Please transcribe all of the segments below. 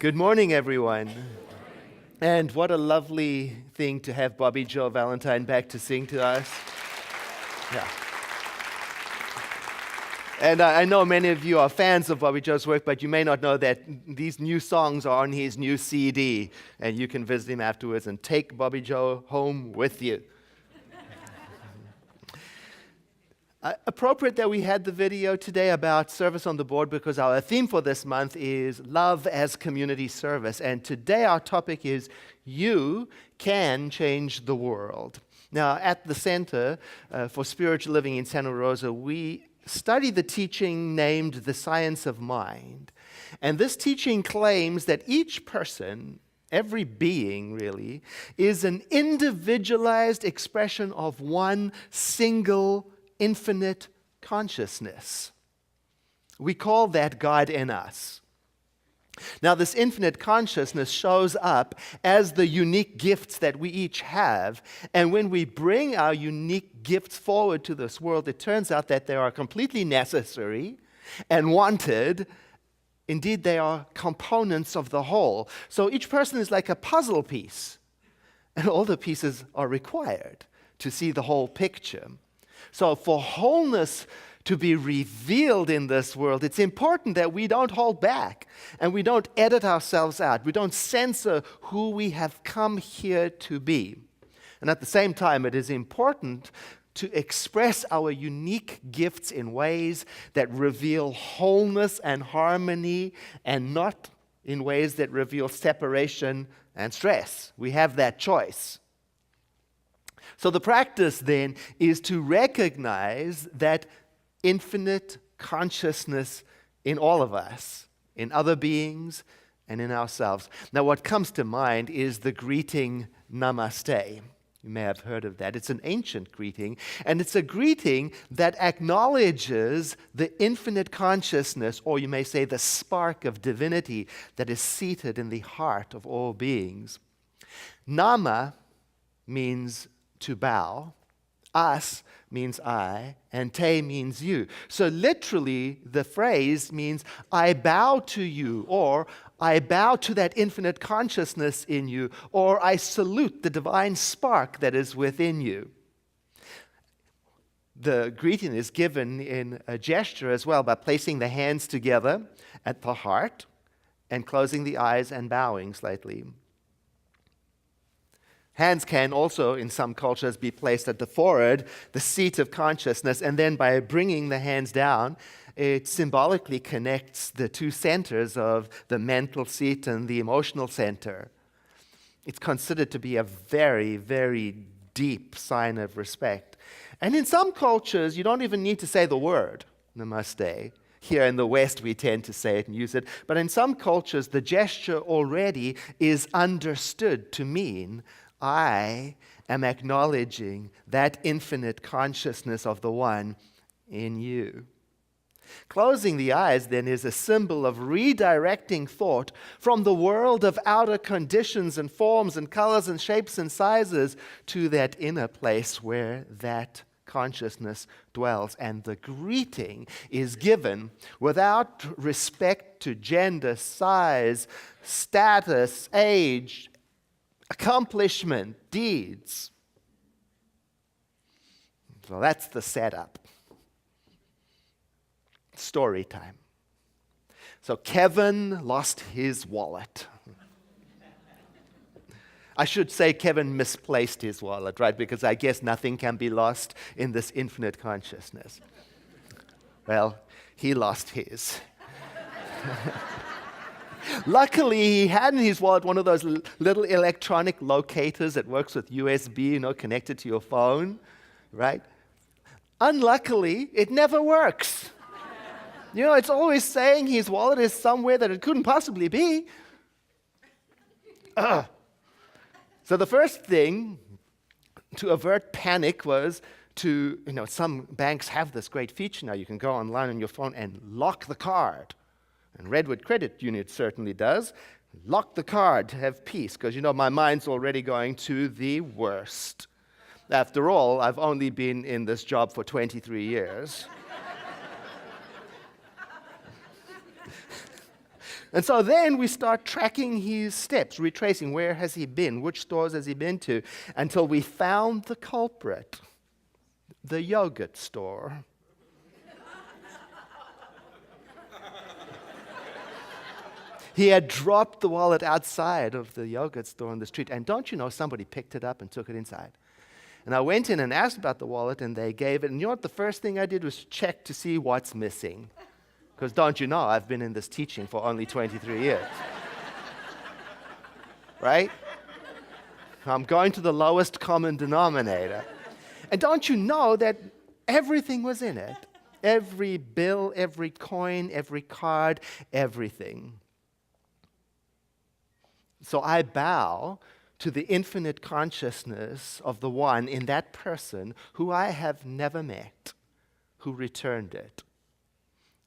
Good morning, everyone. And what a lovely thing to have Bobby Joe Valentine back to sing to us. Yeah. And I know many of you are fans of Bobby Joe's work, but you may not know that these new songs are on his new CD, and you can visit him afterwards and take Bobby Joe home with you. Appropriate that we had the video today about service on the board because our theme for this month is love as community service. And today our topic is you can change the world. Now, at the Center for Spiritual Living in Santa Rosa, we study the teaching named The Science of Mind. And this teaching claims that each person, every being really, is an individualized expression of one single infinite consciousness. We call that God in us. Now, this infinite consciousness shows up as the unique gifts that we each have. And when we bring our unique gifts forward to this world, it turns out that they are completely necessary and wanted. Indeed, they are components of the whole. So each person is like a puzzle piece, and all the pieces are required to see the whole picture. So for wholeness to be revealed in this world, it's important that we don't hold back and we don't edit ourselves out. We don't censor who we have come here to be. And at the same time, it is important to express our unique gifts in ways that reveal wholeness and harmony and not in ways that reveal separation and stress. We have that choice. So the practice then is to recognize that infinite consciousness in all of us, in other beings, and in ourselves. Now what comes to mind is the greeting Namaste. You may have heard of that. It's an ancient greeting, and it's a greeting that acknowledges the infinite consciousness, or you may say the spark of divinity that is seated in the heart of all beings. Nama means to bow, as means I, and te means you. So literally, the phrase means, I bow to you, or I bow to that infinite consciousness in you, or I salute the divine spark that is within you. The greeting is given in a gesture as well by placing the hands together at the heart and closing the eyes and bowing slightly. Hands can also, in some cultures, be placed at the forehead, the seat of consciousness, and then by bringing the hands down, it symbolically connects the two centers of the mental seat and the emotional center. It's considered to be a very, very deep sign of respect. And in some cultures, you don't even need to say the word, Namaste. Here in the West, we tend to say it and use it. But in some cultures, the gesture already is understood to mean I am acknowledging that infinite consciousness of the one in you. Closing the eyes, then, is a symbol of redirecting thought from the world of outer conditions and forms and colors and shapes and sizes to that inner place where that consciousness dwells. And the greeting is given without respect to gender, size, status, age, accomplishment, deeds. So that's the setup. Story time. So Kevin lost his wallet. I should say Kevin misplaced his wallet, right? Because I guess nothing can be lost in this infinite consciousness. Well, he lost his. Luckily, he had in his wallet one of those little electronic locators that works with USB, connected to your phone, right? Unluckily, it never works. It's always saying his wallet is somewhere that it couldn't possibly be. So the first thing to avert panic was to, some banks have this great feature now. You can go online on your phone and lock the card. And Redwood Credit Union certainly does. Lock the card to have peace, because my mind's already going to the worst. After all, I've only been in this job for 23 years. And so then we start tracking his steps, retracing where has he been, which stores has he been to, until we found the culprit, the yogurt store. He had dropped the wallet outside of the yogurt store on the street, and don't you know, somebody picked it up and took it inside. And I went in and asked about the wallet, and they gave it. And you know what? The first thing I did was check to see what's missing. Because don't you know, I've been in this teaching for only 23 years. Right? I'm going to the lowest common denominator. And don't you know that everything was in it? Every bill, every coin, every card, everything. So I bow to the infinite consciousness of the one in that person who I have never met, who returned it.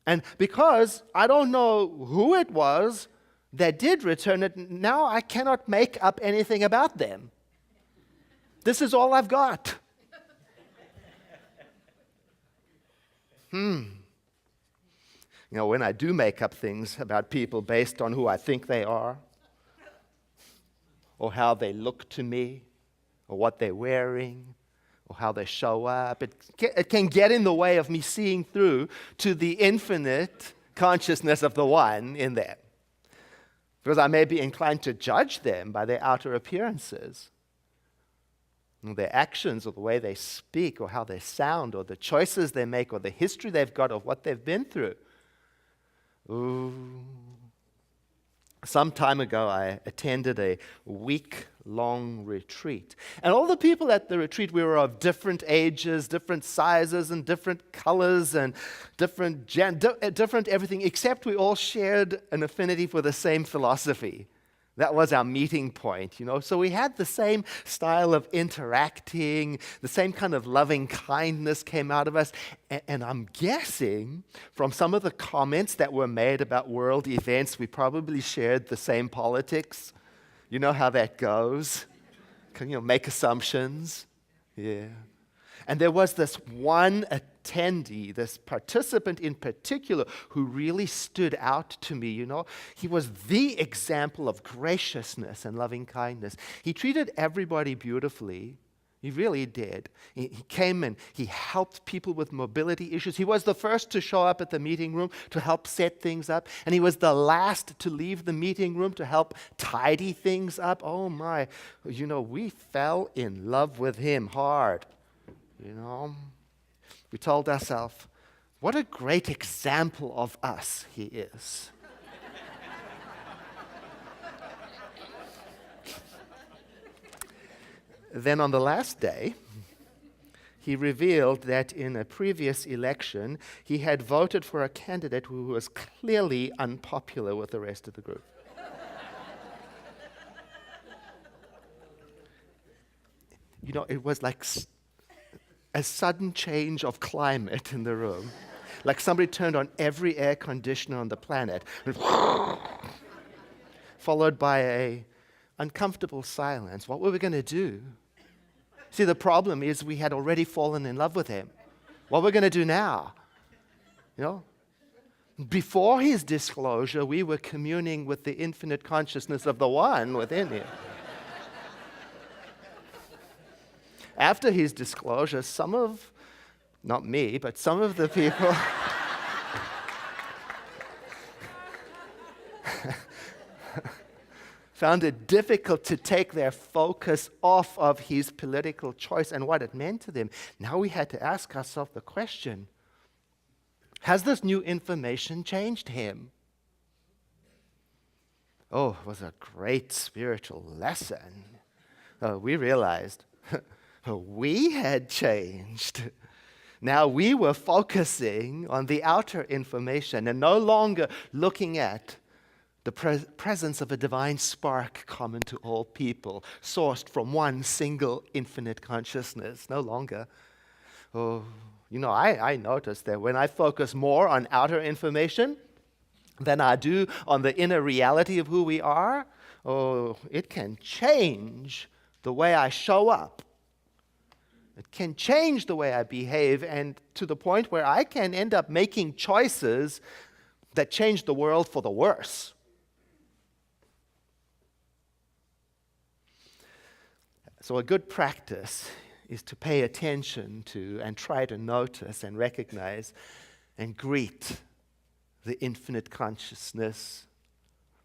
And because I don't know who it was that did return it, now I cannot make up anything about them. This is all I've got. You know, when I do make up things about people based on who I think they are, or how they look to me, or what they're wearing, or how they show up. It can get in the way of me seeing through to the infinite consciousness of the one in them. Because I may be inclined to judge them by their outer appearances, or their actions, or the way they speak, or how they sound, or the choices they make, or the history they've got, or what they've been through. Ooh. Some time ago, I attended a week-long retreat. And all the people at the retreat, we were of different ages, different sizes, and different colors, and different everything, except we all shared an affinity for the same philosophy. That was our meeting point, you know. So we had the same style of interacting, the same kind of loving kindness came out of us. And I'm guessing from some of the comments that were made about world events, we probably shared the same politics. You know how that goes. Can you make assumptions? Yeah. And there was this one attendee, this participant in particular, who really stood out to me, you know. He was the example of graciousness and loving kindness. He treated everybody beautifully. He really did. He came and he helped people with mobility issues. He was the first to show up at the meeting room to help set things up, and he was the last to leave the meeting room to help tidy things up. Oh my, you know, we fell in love with him hard. You know, we told ourselves, what a great example of us he is. Then on the last day, he revealed that in a previous election, he had voted for a candidate who was clearly unpopular with the rest of the group. You know, it was like a sudden change of climate in the room. Like somebody turned on every air conditioner on the planet, followed by an uncomfortable silence. What were we going to do? See, the problem is we had already fallen in love with him. What we're going to do now? You know? Before his disclosure, we were communing with the infinite consciousness of the one within him. After his disclosure, not me, but some of the people found it difficult to take their focus off of his political choice and what it meant to them. Now we had to ask ourselves the question, has this new information changed him? Oh, it was a great spiritual lesson. We realized we had changed. Now we were focusing on the outer information and no longer looking at the presence of a divine spark common to all people, sourced from one single infinite consciousness. No longer. Oh, you know, I noticed that when I focus more on outer information than I do on the inner reality of who we are, oh, it can change the way I show up. It can change the way I behave, and to the point where I can end up making choices that change the world for the worse. So a good practice is to pay attention to and try to notice and recognize and greet the infinite consciousness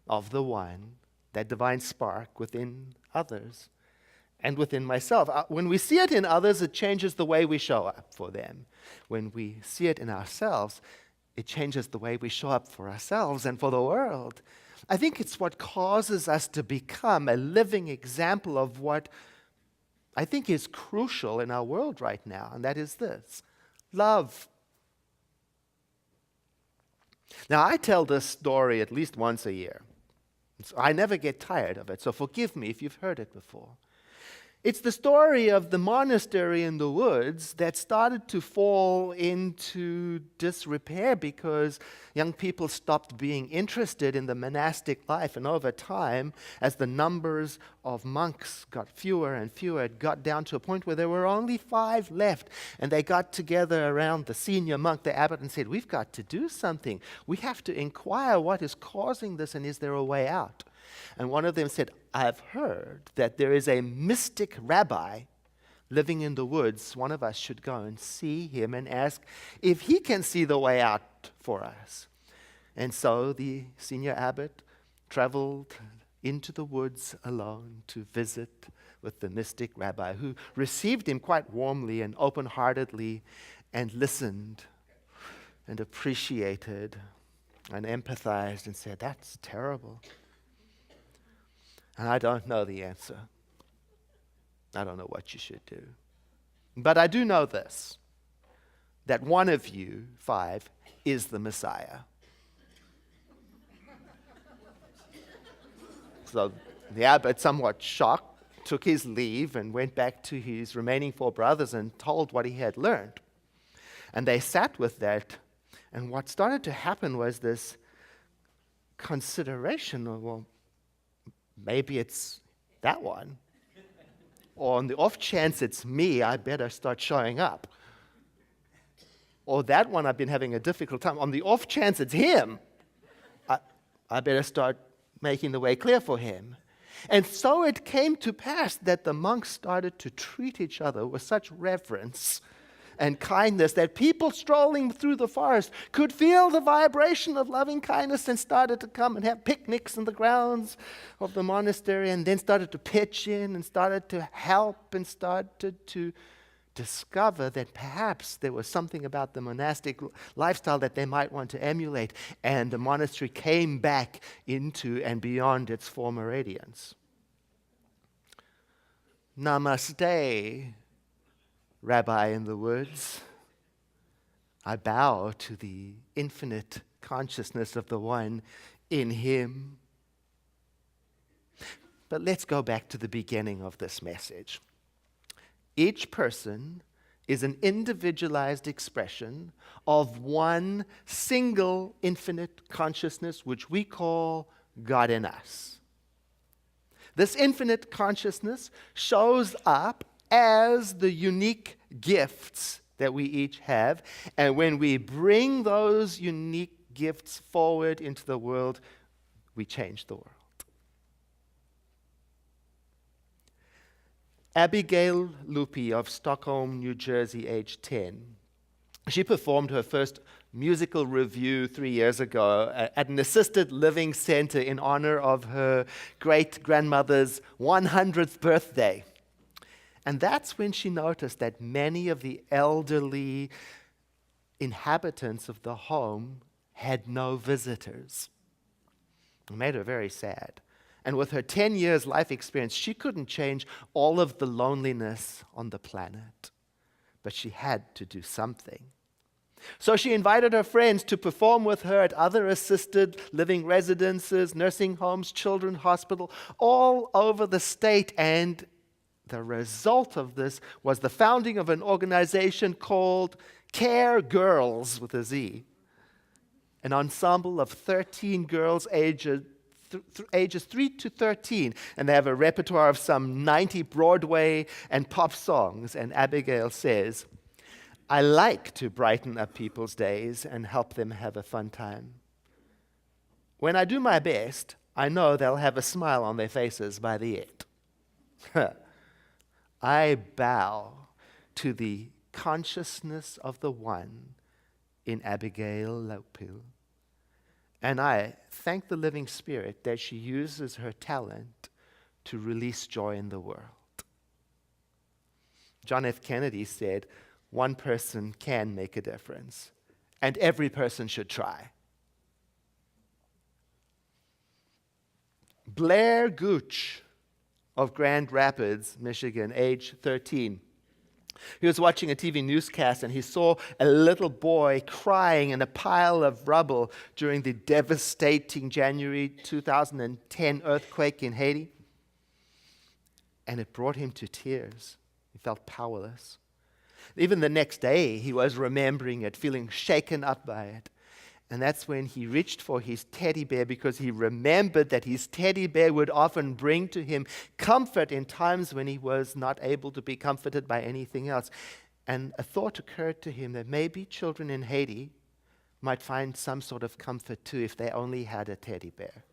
of the one, that divine spark within others and within myself. When we see it in others, it changes the way we show up for them. When we see it in ourselves, it changes the way we show up for ourselves and for the world. I think it's what causes us to become a living example of what I think is crucial in our world right now, and that is this: love. Now, I tell this story at least once a year. So I never get tired of it, so forgive me if you've heard it before. It's the story of the monastery in the woods that started to fall into disrepair because young people stopped being interested in the monastic life. And over time, as the numbers of monks got fewer and fewer, it got down to a point where there were only 5 left. And they got together around the senior monk, the abbot, and said, "We've got to do something. We have to inquire what is causing this, and is there a way out?" And one of them said, "I've heard that there is a mystic rabbi living in the woods. One of us should go and see him and ask if he can see the way out for us." And so the senior abbot traveled into the woods alone to visit with the mystic rabbi, who received him quite warmly and open-heartedly and listened and appreciated and empathized and said, "That's terrible. And I don't know the answer. I don't know what you should do. But I do know this, that one of you 5 is the Messiah." So the abbot, somewhat shocked, took his leave and went back to his remaining 4 brothers and told what he had learned. And they sat with that, and what started to happen was this consideration of, well, maybe it's that one. Or on the off chance it's me, I better start showing up. Or that one, I've been having a difficult time. On the off chance it's him, I better start making the way clear for him. And so it came to pass that the monks started to treat each other with such reverence and kindness that people strolling through the forest could feel the vibration of loving kindness and started to come and have picnics in the grounds of the monastery, and then started to pitch in and started to help and started to discover that perhaps there was something about the monastic lifestyle that they might want to emulate, and the monastery came back into and beyond its former radiance. Namaste, Rabbi in the woods. I bow to the infinite consciousness of the one in him. But let's go back to the beginning of this message. Each person is an individualized expression of one single infinite consciousness, which we call God in us. This infinite consciousness shows up as the unique gifts that we each have. And when we bring those unique gifts forward into the world, we change the world. Abigail Lupi of Stockholm, New Jersey, age 10. She performed her first musical review 3 years ago at an assisted living center in honor of her great-grandmother's 100th birthday. And that's when she noticed that many of the elderly inhabitants of the home had no visitors. It made her very sad. And with her 10 years life experience, she couldn't change all of the loneliness on the planet. But she had to do something. So she invited her friends to perform with her at other assisted living residences, nursing homes, children's hospital, all over the state. And the result of this was the founding of an organization called Care Girls with a Z, an ensemble of 13 girls ages 3 to 13, and they have a repertoire of some 90 Broadway and pop songs. And Abigail says, "I like to brighten up people's days and help them have a fun time. When I do my best, I know they'll have a smile on their faces by the end." I bow to the consciousness of the one in Abigail Lopil. And I thank the living Spirit that she uses her talent to release joy in the world. John F. Kennedy said, one person can make a difference, and every person should try. Blair Gooch of Grand Rapids, Michigan, age 13. He was watching a TV newscast and he saw a little boy crying in a pile of rubble during the devastating January 2010 earthquake in Haiti. And it brought him to tears. He felt powerless. Even the next day, he was remembering it, feeling shaken up by it. And that's when he reached for his teddy bear because he remembered that his teddy bear would often bring to him comfort in times when he was not able to be comforted by anything else. And a thought occurred to him that maybe children in Haiti might find some sort of comfort too if they only had a teddy bear.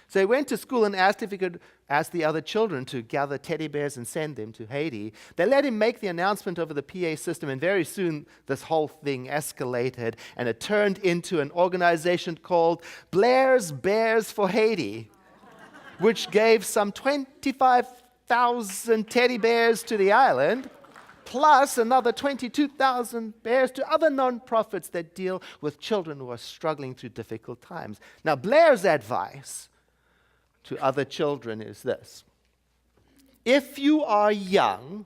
So he went to school and asked if he could ask the other children to gather teddy bears and send them to Haiti. They let him make the announcement over the PA system, and very soon this whole thing escalated, and it turned into an organization called Blair's Bears for Haiti, which gave some 25,000 teddy bears to the island, plus another 22,000 bears to other nonprofits that deal with children who are struggling through difficult times. Now, Blair's advice to other children is this: if you are young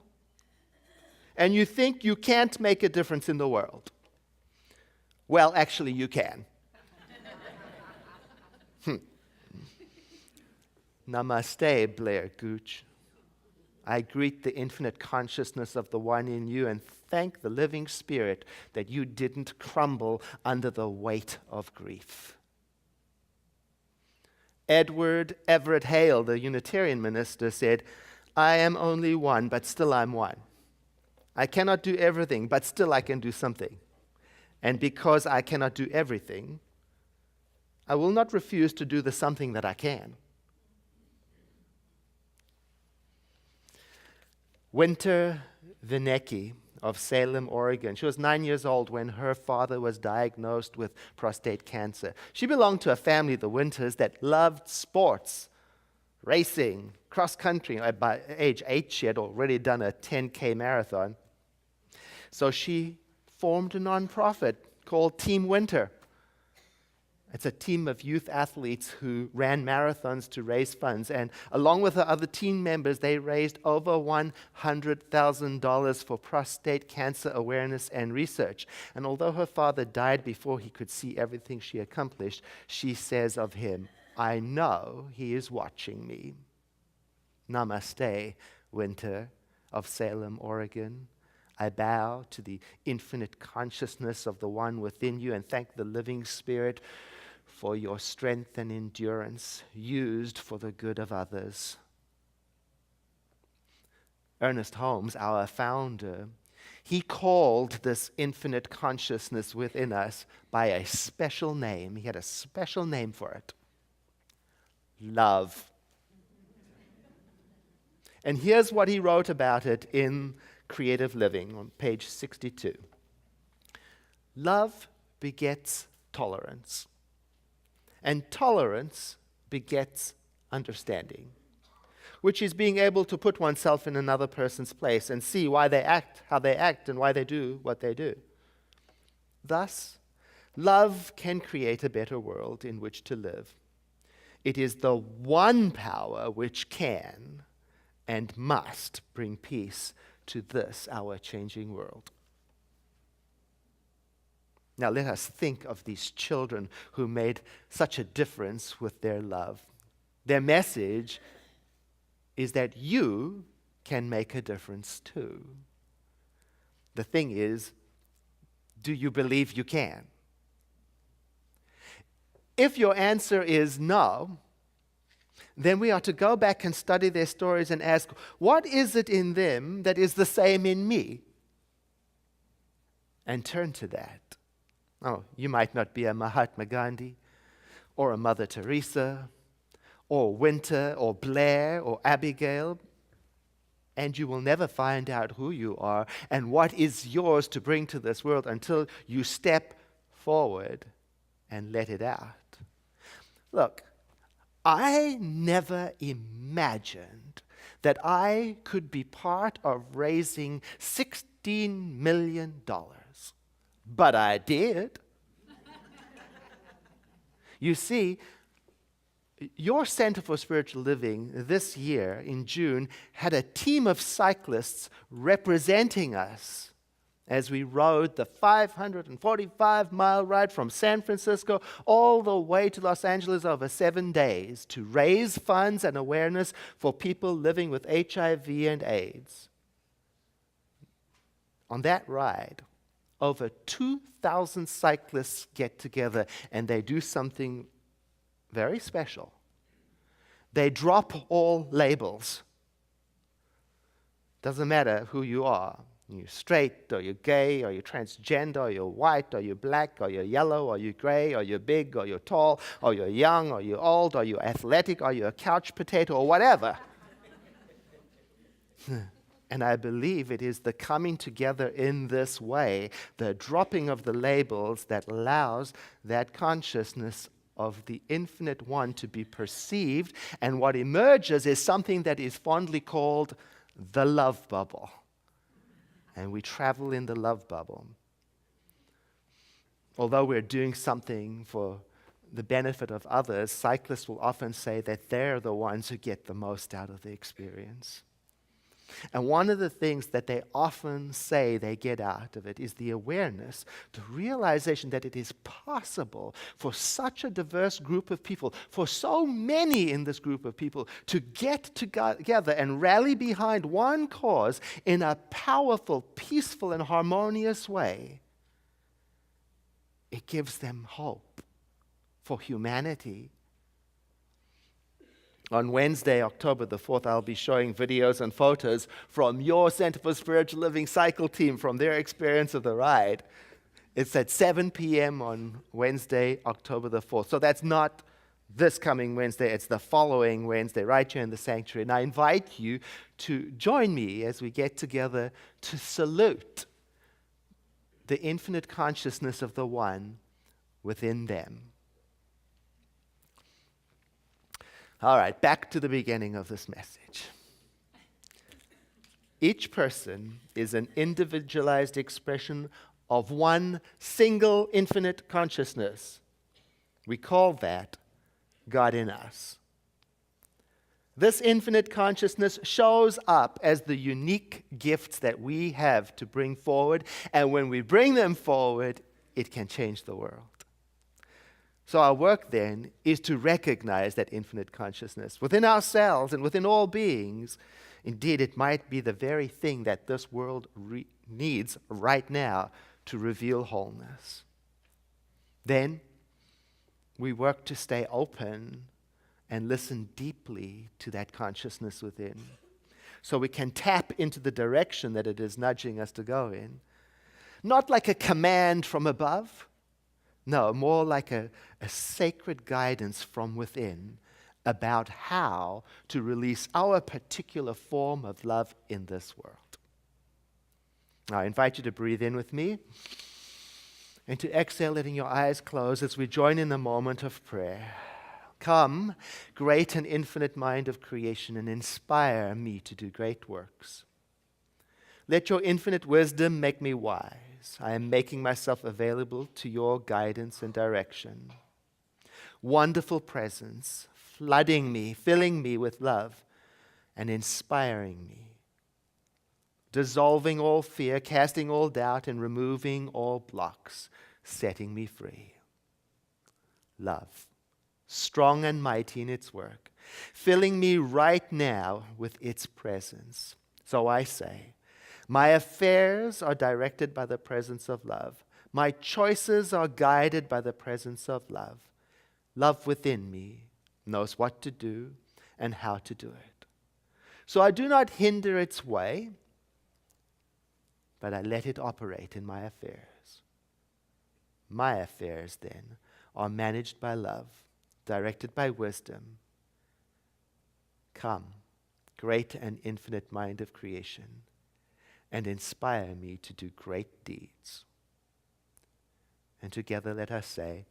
and you think you can't make a difference in the world, well, actually you can. Namaste, Blair Gooch. I greet the infinite consciousness of the one in you and thank the living Spirit that you didn't crumble under the weight of grief. Edward Everett Hale, the Unitarian minister, said, I am only one, but still I'm one. I cannot do everything, but still I can do something. And because I cannot do everything, I will not refuse to do the something that I can. Winter Vinecki of Salem, Oregon. She was 9 years old when her father was diagnosed with prostate cancer. She belonged to a family, the Winters, that loved sports, racing, cross-country. By age 8, she had already done a 10K marathon. So she formed a nonprofit called Team Winter. It's a team of youth athletes who ran marathons to raise funds. And along with the other team members, they raised over $100,000 for prostate cancer awareness and research. And although her father died before he could see everything she accomplished, she says of him, I know he is watching me. Namaste, Winter of Salem, Oregon. I bow to the infinite consciousness of the one within you and thank the living Spirit for your strength and endurance used for the good of others. Ernest Holmes, our founder, he called this infinite consciousness within us by a special name. He had a special name for it. Love. And here's what he wrote about it in Creative Living on page 62. Love begets tolerance. And tolerance begets understanding, which is being able to put oneself in another person's place and see why they act, how they act, and why they do what they do. Thus, love can create a better world in which to live. It is the one power which can and must bring peace to this, our changing world. Now let us think of these children who made such a difference with their love. Their message is that you can make a difference too. The thing is, do you believe you can? If your answer is no, then we are to go back and study their stories and ask, what is it in them that is the same in me? And turn to that. Oh, you might not be a Mahatma Gandhi or a Mother Teresa or Winter or Blair or Abigail. And you will never find out who you are and what is yours to bring to this world until you step forward and let it out. Look, I never imagined that I could be part of raising $16 million, but I did. You see, your Center for Spiritual Living this year in June had a team of cyclists representing us as we rode the 545-mile ride from San Francisco all the way to Los Angeles over 7 days to raise funds and awareness for people living with HIV and AIDS. On that ride, over 2,000 cyclists get together and they do something very special. They drop all labels. Doesn't matter who you are. You're straight, or you're gay, or you're transgender, or you're white, or you're black, or you're yellow, or you're gray, or you're big, or you're tall, or you're young, or you're old, or you're athletic, or you're a couch potato, or whatever. And I believe it is the coming together in this way, the dropping of the labels, that allows that consciousness of the infinite one to be perceived, and what emerges is something that is fondly called the love bubble. And we travel in the love bubble. Although we're doing something for the benefit of others, cyclists will often say that they're the ones who get the most out of the experience. And one of the things that they often say they get out of it is the awareness, the realization that it is possible for such a diverse group of people, for so many in this group of people, to get together and rally behind one cause in a powerful, peaceful, and harmonious way. It gives them hope for humanity. On Wednesday, October the 4th, I'll be showing videos and photos from your Center for Spiritual Living cycle team, from their experience of the ride. It's at 7 p.m. on Wednesday, October the 4th. So that's not this coming Wednesday, it's the following Wednesday, right here in the sanctuary. And I invite you to join me as we get together to salute the infinite consciousness of the one within them. All right, back to the beginning of this message. Each person is an individualized expression of one single infinite consciousness. We call that God in us. This infinite consciousness shows up as the unique gifts that we have to bring forward, and when we bring them forward, it can change the world. So our work then is to recognize that infinite consciousness within ourselves and within all beings. Indeed, it might be the very thing that this world needs right now to reveal wholeness. Then we work to stay open and listen deeply to that consciousness within, so we can tap into the direction that it is nudging us to go in. Not like a command from above, no, more like a sacred guidance from within about how to release our particular form of love in this world. Now, I invite you to breathe in with me and to exhale, letting your eyes close as we join in a moment of prayer. Come, great and infinite mind of creation, and inspire me to do great works. Let your infinite wisdom make me wise. I am making myself available to your guidance and direction. Wonderful presence, flooding me, filling me with love, and inspiring me. Dissolving all fear, casting all doubt, and removing all blocks, setting me free. Love, strong and mighty in its work, filling me right now with its presence. So I say, my affairs are directed by the presence of love. My choices are guided by the presence of love. Love within me knows what to do and how to do it. So I do not hinder its way, but I let it operate in my affairs. My affairs, then, are managed by love, directed by wisdom. Come, great and infinite mind of creation, and inspire me to do great deeds. And together let us say,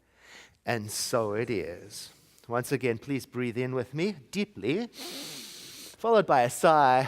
and so it is. Once again, please breathe in with me deeply, followed by a sigh.